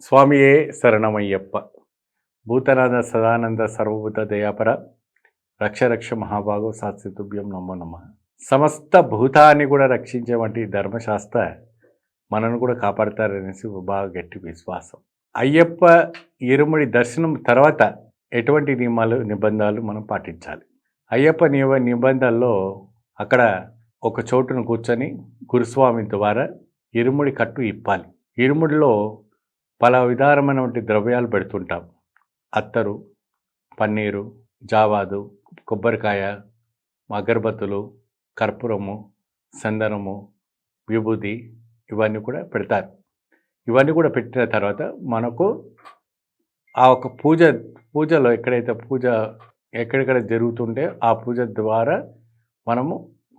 స్వామియే శరణమయ్యప్ప. భూతనాథ సదానంద సర్వభూత దయాపర రక్ష రక్ష మహాభాగో సాత్సితుభ్యం నమో నమ. సమస్త భూతాన్ని కూడా రక్షించేవంటి ధర్మశాస్త్ర మనను కూడా కాపాడతారనేసి బాగా గట్టి విశ్వాసం. అయ్యప్ప ఇరుముడి దర్శనం తర్వాత ఎటువంటి నిబంధనలు మనం పాటించాలి? అయ్యప్ప నిబంధనల్లో అక్కడ ఒక చోటును కూర్చొని గురుస్వామి ద్వారా ఇరుముడి కట్టు ఇప్పాలి. ఇరుముడిలో పలు విధానమైనటువంటి ద్రవ్యాలు పెడుతుంటాం. అత్తరు, పన్నీరు, జావాదు, కొబ్బరికాయ, అగరబత్తులు, కర్పూరము, సందనము, విభూది ఇవన్నీ కూడా పెడతారు. ఇవన్నీ కూడా పెట్టిన తర్వాత మనకు ఆ ఒక పూజలో ఎక్కడెక్కడ జరుగుతుంటే ఆ పూజ ద్వారా మనము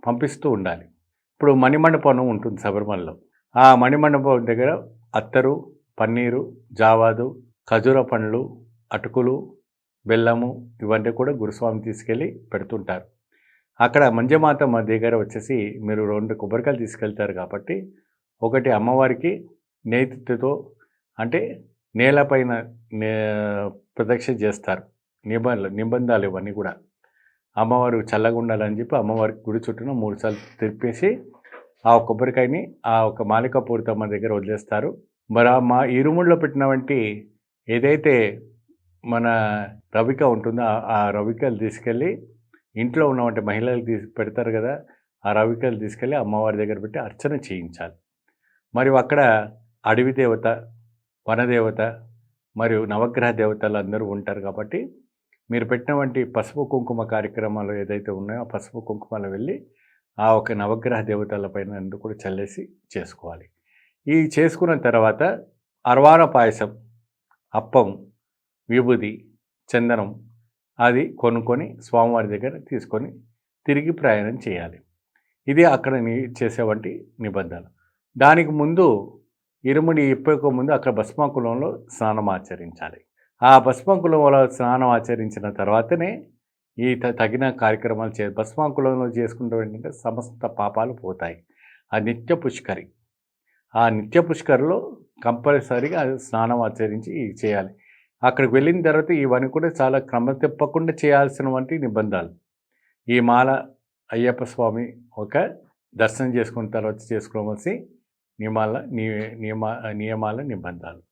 పంపిస్తూ ఉండాలి. ఇప్పుడు మణిమండపం ఉంటుంది శబరిమలలో. ఆ మణిమండపం దగ్గర అత్తరు, పన్నీరు, జావాదు, ఖజూర పండ్లు, అటుకులు, బెల్లము ఇవన్నీ కూడా గురుస్వామి తీసుకెళ్ళి పెడుతుంటారు. అక్కడ మంజమాత మా దగ్గర వచ్చేసి మీరు 2 కొబ్బరికాయలు తీసుకెళ్తారు కాబట్టి ఒకటి అమ్మవారికి నేతితో అంటే నేలపైన ప్రదక్షిణ చేస్తారు. నిబంధనలు ఇవన్నీ కూడా అమ్మవారు చల్లగా ఉండాలని చెప్పి అమ్మవారికి గుడి చుట్టూన 3 సార్లు తిప్పేసి ఆ కొబ్బరికాయని ఆ ఒక మాలిక పూరితమ్మ దగ్గర వదిలేస్తారు. మరి మా ఇరుముడిలో పెట్టినటువంటి ఏదైతే మన రవిక ఉంటుందో ఆ రవికలు తీసుకెళ్ళి ఇంట్లో ఉన్నటువంటి మహిళలు పెడతారు కదా, ఆ రవికలు తీసుకెళ్ళి అమ్మవారి దగ్గర పెట్టి అర్చన చేయించాలి. మరియు అక్కడ అడవి దేవత, వనదేవత మరియు నవగ్రహ దేవతలు అందరూ ఉంటారు కాబట్టి మీరు పెట్టినటువంటి పసుపు కుంకుమ కార్యక్రమాలు ఏదైతే ఉన్నాయో ఆ పసుపు కుంకుమలు వెళ్ళి ఆ ఒక నవగ్రహ దేవతల పైన కూడా చల్లేసి చేసుకోవాలి. ఈ చేసుకున్న తర్వాత అర్వాణ పాయసం, అప్పం, విభూది, చందనం అది కొనుక్కొని స్వామివారి దగ్గర తీసుకొని తిరిగి ప్రయాణం చేయాలి. ఇది అక్కడ చేసేవంటి నిబంధన. దానికి ముందు ఇరుముడి ఇప్పక ముందు అక్కడ భస్మాకులంలో స్నానం ఆచరించాలి. ఆ భస్మాకులంలో స్నానం ఆచరించిన తర్వాతనే ఈ తగిన కార్యక్రమాలు భస్మాకులంలో చేసుకుంటూ ఏంటంటే సమస్త పాపాలు పోతాయి. ఆ నిత్య పుష్కరి, ఆ నిత్య పుష్కరిలో కంపల్సరీగా స్నానం ఆచరించి చేయాలి. అక్కడికి వెళ్ళిన తర్వాత ఇవన్నీ కూడా చాలా క్రమం తప్పకుండా చేయాల్సినటువంటి నిబంధనలు. ఈ మాల అయ్యప్ప స్వామి ఒక దర్శనం చేసుకున్న తర్వాత చేసుకోవాల్సి నియమాల నిబంధనలు.